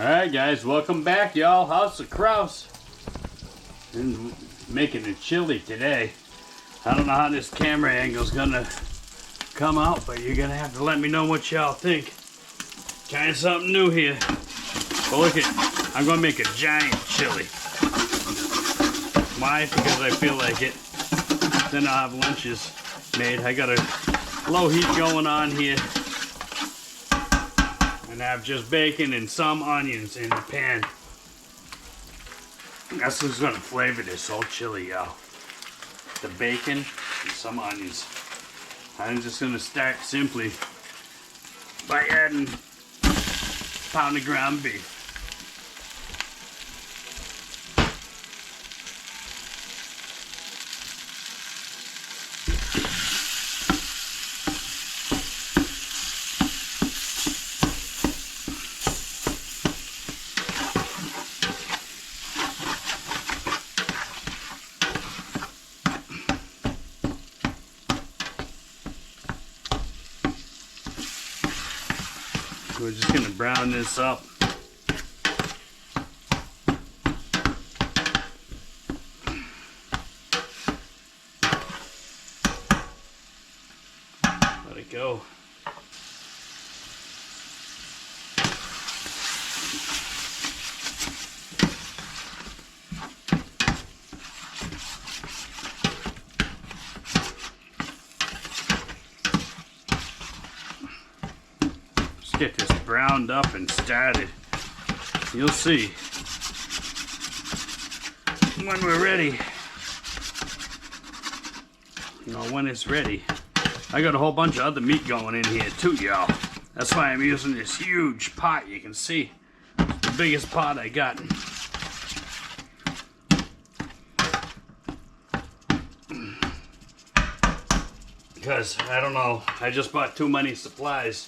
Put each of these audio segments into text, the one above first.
Alright guys, welcome back y'all. House of Kraus. And making a chili today. I don't know how this camera angle is gonna come out, but you're gonna have to let me know what y'all think. Trying something new here. But look at, I'm gonna make a giant chili. Why? Because I feel like it. Then I'll have lunches made. I got a low heat going on here. And I have just bacon and some onions in the pan. That's what's gonna flavor this whole chili, y'all. The bacon and some onions. I'm just gonna start simply by adding a pound of ground beef. We're just gonna brown this up. Let it go. Get this browned up and started. You'll see when we're ready. You know, when it's ready. I got a whole bunch of other meat going in here too, y'all. That's why I'm using this huge pot. You can see it's the biggest pot I got. Because I don't know, I just bought too many supplies.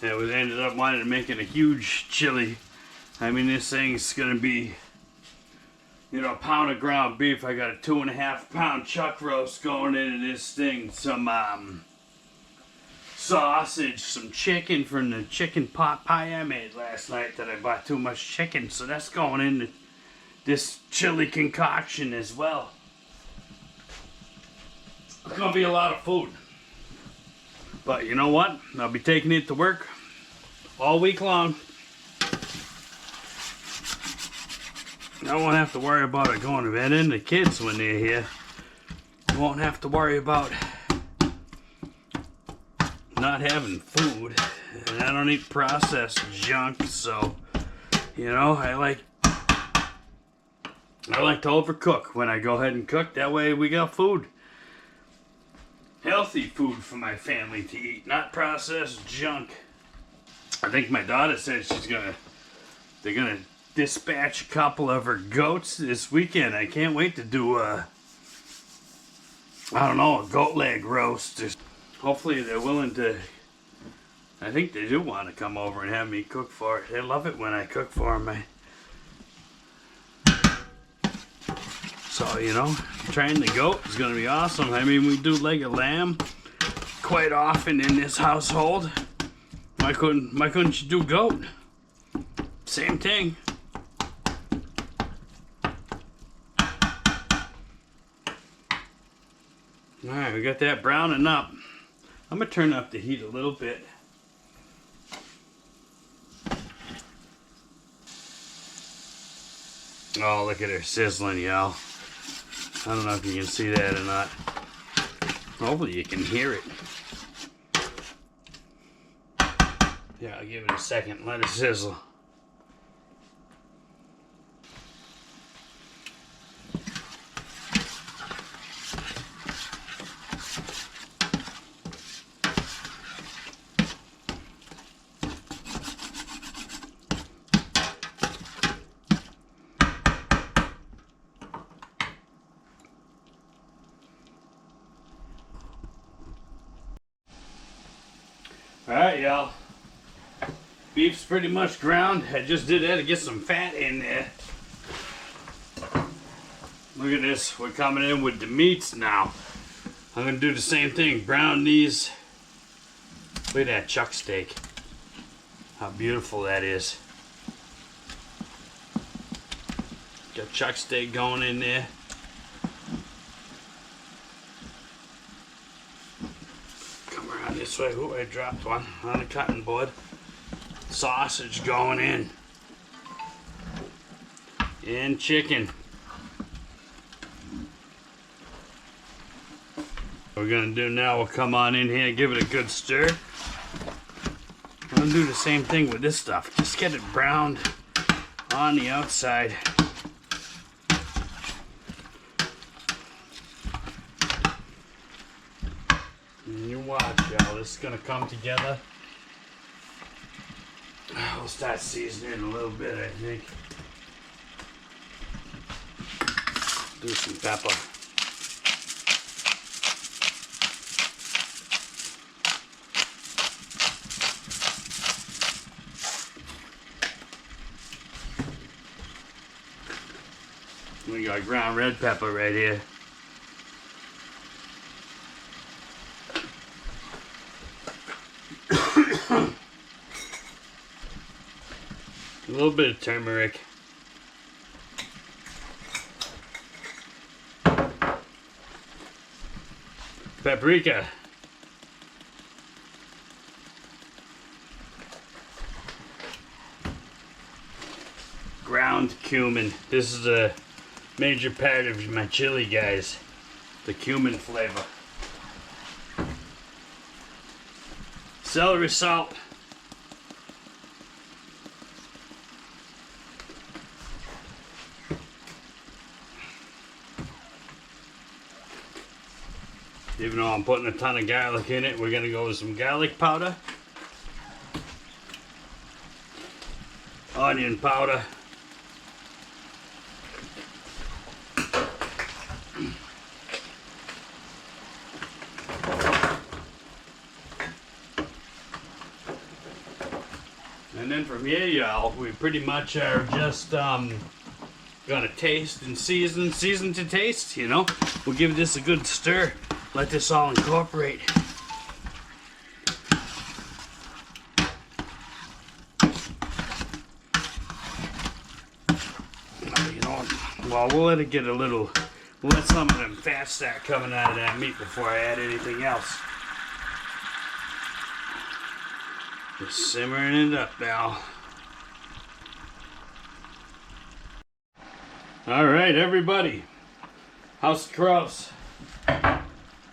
And we ended up wanting to making a huge chili. I mean, this thing's gonna be, you know, a pound of ground beef. I got a 2.5 pound chuck roast going into this thing. Some sausage, some chicken from the chicken pot pie I made last night that I bought too much chicken. So that's going into this chili concoction as well. It's gonna be a lot of food. But you know what? I'll be taking it to work all week long. I won't have to worry about it going to bed. And the kids, when they're here, won't have to worry about not having food. And I don't eat processed junk, so you know, I like to overcook when I go ahead and cook. That way we got food. Healthy food for my family to eat, not processed junk. I think my daughter said they're gonna dispatch a couple of her goats this weekend. I can't wait to do I don't know, a goat leg roast. Hopefully they're willing to, I think they do want to come over and have me cook for it. They love it when I cook for them. So, you know, trying the goat is going to be awesome. I mean, we do leg of lamb quite often in this household. Why couldn't you do goat? Same thing. Alright, we got that browning up. I'm going to turn up the heat a little bit. Oh, look at her sizzling, y'all. I don't know if you can see that or not. Hopefully you can hear it. Yeah, I'll give it a second. Let it sizzle. Alright, y'all. Beef's pretty much ground. I just did that to get some fat in there. Look at this. We're coming in with the meats now. I'm going to do the same thing. Brown these. Look at that chuck steak. How beautiful that is. Got chuck steak going in there. Come around this way. Ooh, I dropped one on the cutting board. Sausage going in. And chicken. What we're gonna do now, we'll come on in here and give it a good stir. I'm gonna do the same thing with this stuff. Just get it browned on the outside. And you watch, y'all. This is gonna come together. We'll start seasoning a little bit, I think. Do some pepper. We got ground red pepper right here. A little bit of turmeric. Paprika. Ground cumin. This is a major part of my chili, guys. The cumin flavor. Celery salt. Even though I'm putting a ton of garlic in it, we're gonna go with some garlic powder. Onion powder. And then from here, y'all, we pretty much are just gonna taste and season to taste, you know. We'll give this a good stir. Let this all incorporate. You know, well, we'll let it get a little, we'll let some of them fats start coming out of that meat before I add anything else. Just simmering it up now. All right, everybody. How's the crows?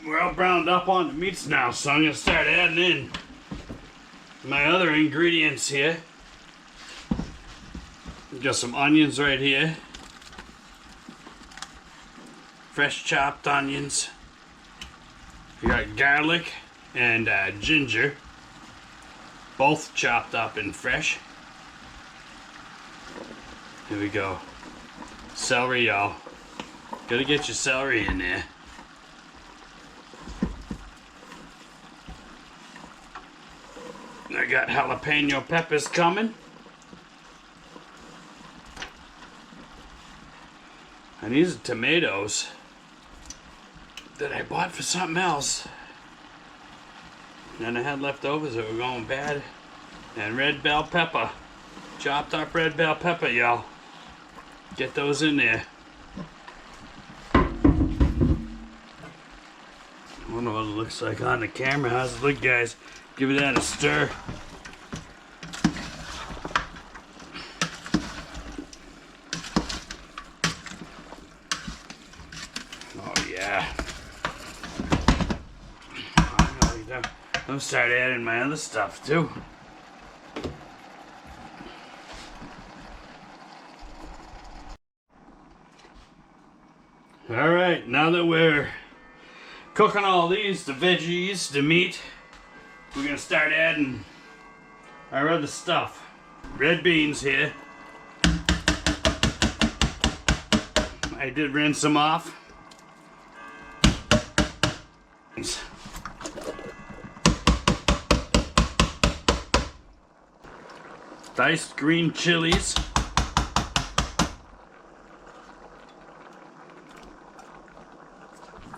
We're all browned up on the meats now, so I'm gonna start adding in my other ingredients here. Got some onions right here. Fresh chopped onions. We got garlic and ginger. Both chopped up and fresh. Here we go. Celery, y'all. Gotta get your celery in there. I got jalapeno peppers coming. And these are tomatoes that I bought for something else. And I had leftovers that were going bad. And red bell pepper. Chopped up red bell pepper, y'all. Get those in there. I wonder what it looks like on the camera. How's it look, guys? Give it that a stir. Oh yeah. I'm start adding my other stuff too. All right, now that we're cooking all these, the veggies, the meat, we're gonna start adding our other stuff. Red beans here. I did rinse them off. Diced green chilies.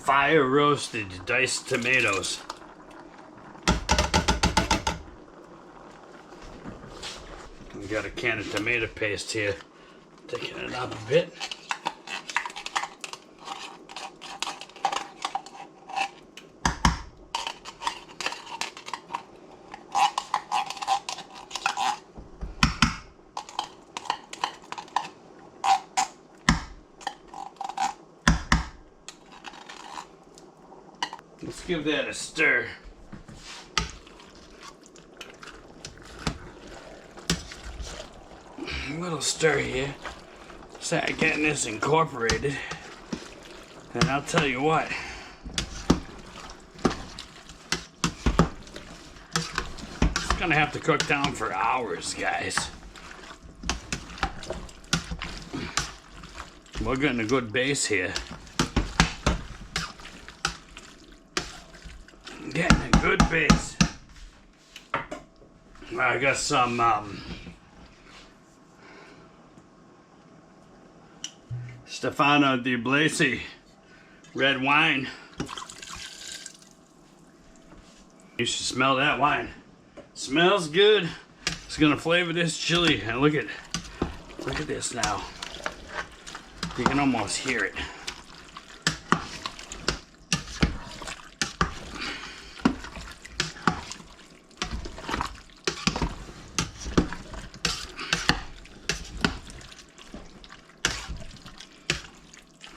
Fire roasted diced tomatoes. We got a can of tomato paste here. Taking it up a bit. give that a stir. A little stir here. Start getting this incorporated. And I'll tell you what. It's gonna have to cook down for hours, guys. We're getting a good base here. Getting a good base. I got some Stefano di Blasi red wine. You should smell that wine. Smells good. It's gonna flavor this chili. And look at this now. You can almost hear it.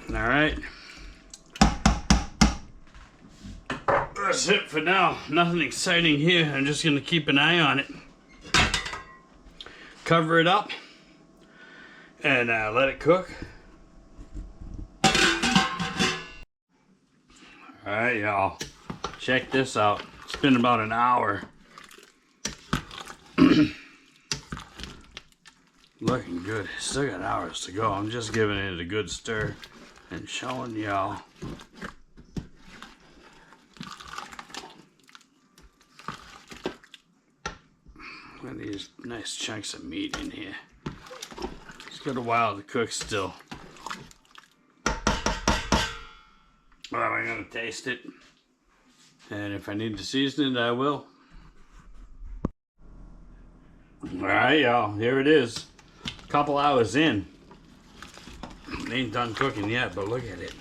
All right. That's it for now. Nothing exciting here. I'm just gonna keep an eye on it. Cover it up and let it cook. Alright, y'all. Check this out. It's been about an hour. Looking good. Still got hours to go. I'm just giving it a good stir and showing y'all. Got these nice chunks of meat in here. It's got a while to cook still. Well, I'm gonna taste it, and if I need to season it, I will. Alright, y'all, here it is. Couple hours in. It ain't done cooking yet, but look at it.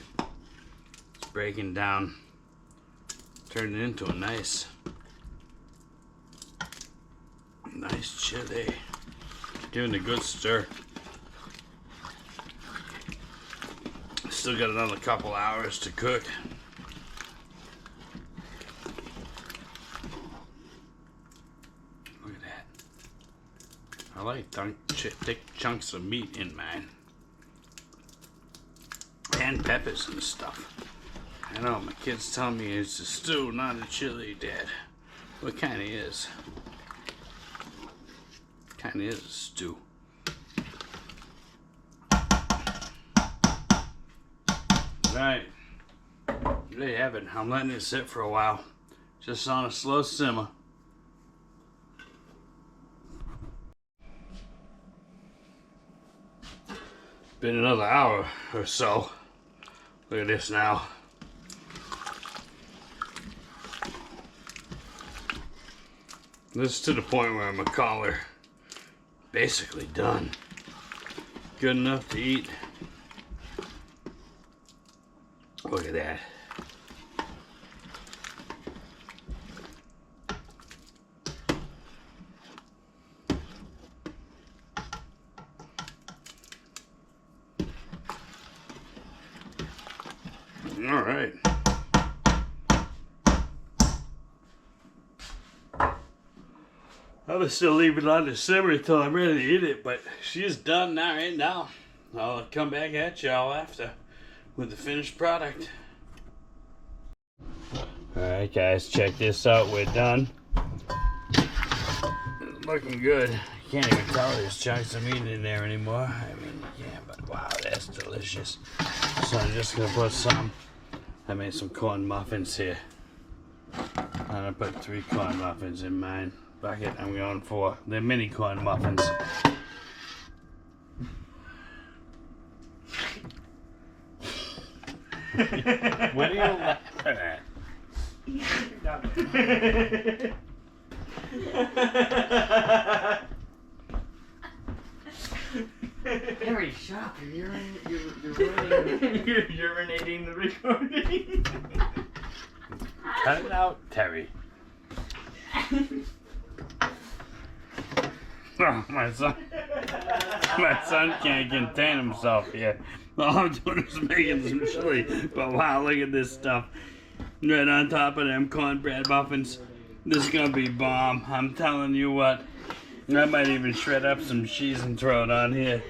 It's breaking down, turning into a nice chili. Giving it a good stir. Still got another couple hours to cook. Look at that. I like thick chunks of meat in mine. And peppers and stuff. I know, my kids tell me it's a stew, not a chili, Dad. Well, it kinda is. Kinda is a stew. Right, there you have it. I'm letting it sit for a while, just on a slow simmer. Been another hour or so. Look at this now. This is to the point where I'm gonna call her basically done. Good enough to eat. Look at that. All right. I was still leaving it on the simmer until I'm ready to eat it, but she's done now right now. I'll come back at y'all after with the finished product. Alright guys, check this out. We're done. It's looking good. You can't even tell there's chunks of meat in there anymore. I mean, yeah, but wow, that's delicious. So I'm just gonna put some. I made some corn muffins here. I'm gonna put 3 corn muffins in mine bucket. I'm going for the mini corn muffins. What are you laughing at? Terry, shut up. You're urinating the recording. Cut it out, Terry. Oh, my son can't contain himself here. All I'm doing is making some chili. But wow, look at this stuff. right on top of them cornbread muffins. This is gonna be bomb. I'm telling you what. I might even shred up some cheese and throw it on here.